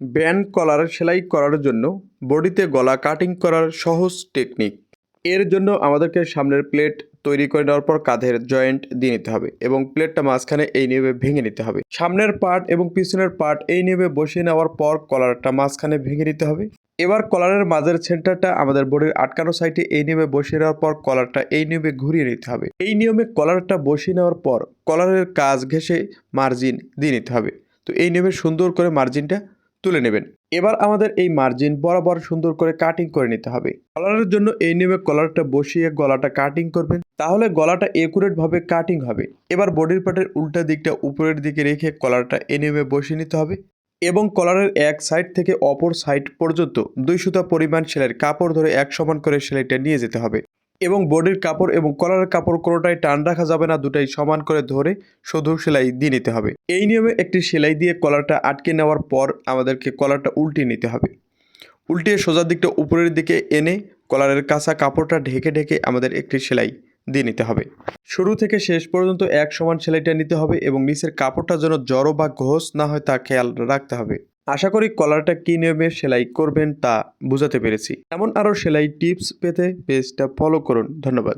Band কলার সেলাই করার জন্য বডিতে গলা কাটিং করার সহজ টেকনিক। এর জন্য আমাদেরকে সামনের প্লেট তৈরি করে নেওয়ার পর কাঁধের জয়েন্ট দিয়ে নিতে হবে এবং প্লেটটা মাঝখানে এই নিয়মে ভেঙে নিতে হবে। সামনের পার্ট এবং পিছনের পার্ট এই নিয়মে বসিয়ে নেওয়ার পর কলারটা মাঝখানে ভেঙে নিতে হবে। এবার কলারের মাঝের সেন্টারটা আমাদের বডির আটকানো সাইডে এই নিয়মে বসিয়ে নেওয়ার পর কলারটা এই নিয়মে ঘুরিয়ে নিতে হবে। এই নিয়মে কলারটা বসিয়ে নেওয়ার পর কলারের কাজ ঘেঁষে মার্জিন দিয়ে নিতে হবে। তো এই নিয়মে সুন্দর করে মার্জিনটা তুলে নেবেন। এবার আমাদের এই মার্জিন বরাবর সুন্দর করে কাটিং করে নিতে হবে। কলারের জন্য এই নিয়মে কলারটা বসিয়ে গলাটা কাটিং করবেন, তাহলে গলাটা একুরেট ভাবে কাটিং হবে। এবার বডির পার্টের উল্টা দিকটা উপরের দিকে রেখে কলারটা এই নিয়মে বসিয়ে নিতে হবে এবং কলারের এক সাইড থেকে অপর সাইড পর্যন্ত 2 সুতা পরিমাণ সেলাইয়ের কাপড় ধরে এক সমান করে সেলাইটা নিয়ে যেতে হবে এবং বডির কাপড় এবং কলারের কাপড় কোনোটাই টান রাখা যাবে না, দুটাই সমান করে ধরে শুধু সেলাই দিয়ে নিতে হবে। এই নিয়মে একটি সেলাই দিয়ে কলারটা আটকে নেওয়ার পর আমাদেরকে কলারটা উল্টিয়ে নিতে হবে। উল্টিয়ে সোজা দিকটা উপরের দিকে এনে কলারের কাঁচা কাপড়টা ঢেকে ঢেকে আমাদের একটি সেলাই দিয়ে নিতে হবে। শুরু থেকে শেষ পর্যন্ত এক সমান সেলাইটা নিতে হবে এবং নিচের কাপড়টা যেন জড়ো বা ঘোষ না হয় তা খেয়াল রাখতে হবে। আশা করি কলারটা কী নিয়মে সেলাই করবেন তা বোঝাতে পেরেছি। এমন আরও সেলাই টিপস পেতে পেজটা ফলো করুন। ধন্যবাদ।